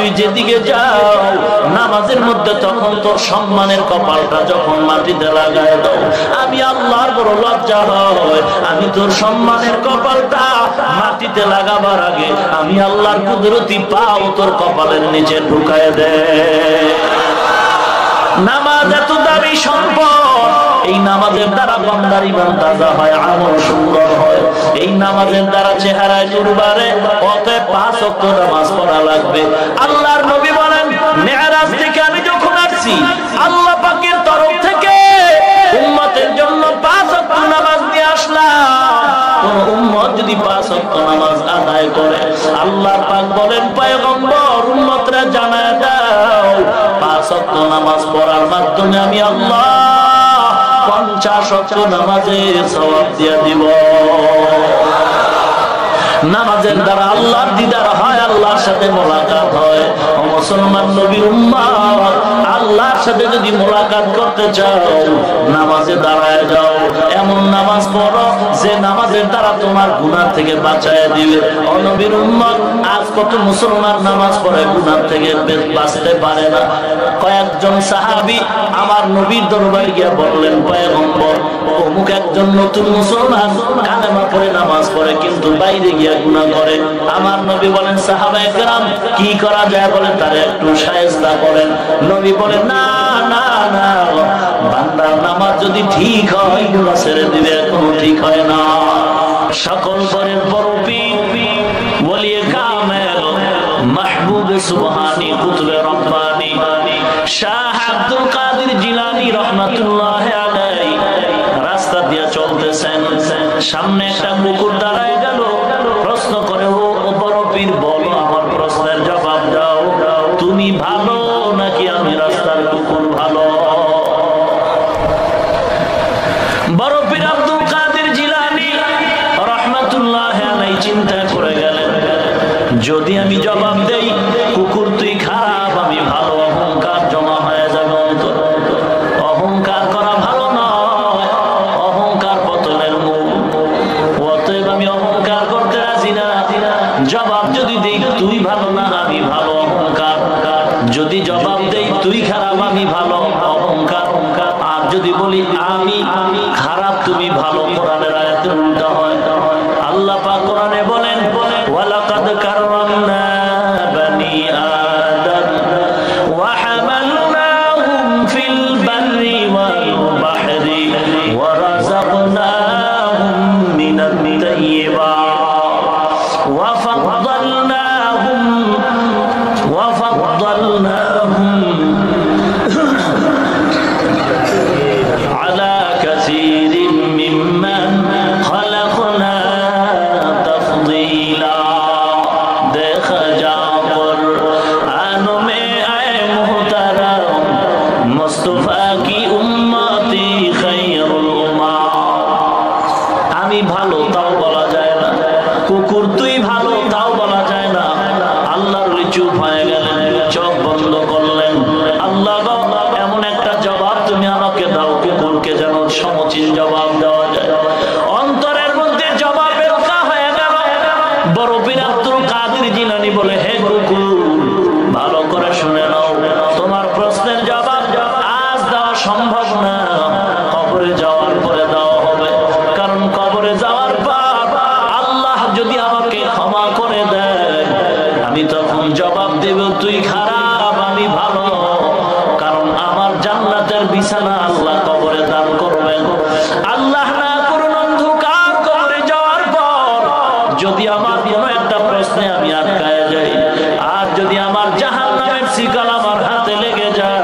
তুই যেদিকে যাও নামাজের মধ্যে তখন তোর সম্মানের কপালটা যখন মাটিতে লাগায় দাও, আমি আল্লাহর বড় লজ্জা হয়, আমি তোর সম্মানের কপালটা মাটিতে লাগাবার আগে আমি আল্লাহর কুদরতি পাও তোর কপালের নিচে ঢুকায় দে। নামাজ এত দামি সম্পদ, এই নামাজের দ্বারা বান্দার ঈমান তাজা হয়, আমল সুন্দর হয়, এই নামাজের দ্বারা চেহারায় নূর বাড়ে। অতএব 5 ওয়াক্ত নামাজ পড়া লাগবে। আল্লাহর নবী বলেন, মেরাজ থেকে আমি যখন আসছি আল্লাহ পাকের তরফ থেকে উম্মতের জন্য 5 ওয়াক্ত নামাজ দিয়ে আসলাম। কোন উম্মত যদি 5 ওয়াক্ত নামাজ আদায় করে, আল্লাহ পাক বলেন, পয়গম্বর উম্মতরা জানায় দাও 5 ওয়াক্ত নামাজ পড়ার মাধ্যমে আমি আল্লাহ 50 ওয়াক্ত নামাজের সওয়াব দিয়ে দিব। নামাজের দ্বারা আল্লাহর দিদার হয়, আল্লাহর সাথে মোলাকাত হয়। ও মুসলমান নবীর উম্মত, আল্লাহর সাথে যদি মোলাকাত করতে চাও নামাজে দাঁড়ায় যাও, এমন নামাজ পড়ো যে নামাজের দ্বারা তোমার গুনাহ থেকে বাঁচায় দিবে। ও নবীর উম্মত, আজ কত মুসলমান নামাজ পড়ে গুনাহ থেকে বাঁচতে পারে না। কয়েকজন সাহাবী আমার নবীর দরবারে গিয়ে বললেন, পয়গম্বর অমুক একজন নতুন মুসলমান কালেমা পড়ে নামাজ পড়ে কিন্তু বাইরে গিয়ে গুনাহ করে। আমার নবী বলেন, সাহাবায়ে কেরাম কি করা যায় বলেন, তারে একটু শায়েস্তা করেন। নবী বলেন, না না না, বান্দার নামাজ যদি ঠিক হয় গুনাহ ছেড়ে দিবে, কোনো ঠিক হয় না। সকল পরের বড় পীর ওলিয়ে কামেল মাহবুব সুবহানী কুতুবে রব্বানী শাহ আব্দুল কাদের জিলানী রাহমাতুল্লাহ আলাইহি রাস্তা দিয়ে চলতেছেন, সামনে একটা কুকুর দাঁড়ায় গেল। প্রশ্ন করে, ও বড় পীর বলো, আমার প্রশ্নের জবাব দাও, তুমি ভালো নাকি আমি রাস্তার কুকুর ভালো? বড় পীর আব্দুল কাদের জিলানী রাহমাতুল্লাহ আলাইহি চিন্তা করে গেলেন, যদি আমি জবাব দেই কুকুর তুই খারাপ আমি ভালো, অহংকার জমা হয়ে যাবে অন্তর। অহংকার করা ভালো নয়, অহংকার পতনের মূল। অতএব আমি অহংকার করতে রাজি না। জবাব যদি দেই তুই ভালো না আমি ভালো, অহংকার। যদি জবাব দেই তুই খারাপ আমি ভালো, অহংকার। আর যদি বলি আমি খারাপ তুমি ভালো, কোরআনের আয়াতের উল্টা হয়। আল্লাহ পাক কোরআনে বলেন, ওয়ালাকাদ কাররামনা বানি আদম ওয়া হামালনাহুম ফিল বাররি ওয়াল বাহরি ওয়া রাযাকনাহুম মিনাত তাইয়্যিবাত ওয়া ফাদ্দালনাহুম আলা কাসীরিন মিম্মান খালাকনা তাফদীলা। দেখা যাও কুরআন মে আয়ে মুহতারাম মুস্তাফা কি উম্মতি খায়রুল উম্মাহ। আমি ভালো তাও বলা যায় না, কুকুর তুই ভালো তাও বলা যায় না। আল্লাহর চুপ হয়ে গেলেন, চোখ বন্ধ করলেন। আল্লাহ এমন একটা জবাব তুমি আমাকে দাও, কুকুরকে যেন সমচিন জবাব দেওয়া যায়। অন্তরের মধ্যে জবাবের কা হয়ে গেল। বড় পীর আব্দুল কাদের জিলানী বলে, হে কুকুর ভালো করে শুনে নাও, তোমার প্রশ্নের জবাব আজ দেওয়া সম্ভব না, কবরে যাওয়ার পরে দেওয়া হবে। কারণ কবরে যাওয়ার পর আল্লাহ যদি আমাকে ক্ষমা করে দেয় আমি তখন জবাব দেব তুই খারাপ আমি ভালো। কারণ আমার জান্নাতের বিছানা আল্লাহ কবরে দান করবেন। আল্লাহ না করুন অন্ধকার কবরে যাওয়ার পর যদি আমার কোনো একটা প্রশ্নে আমি আটকায় যাই, আর যদি আমার জাহান্নামের শিকল আমার হাতে লেগে যায়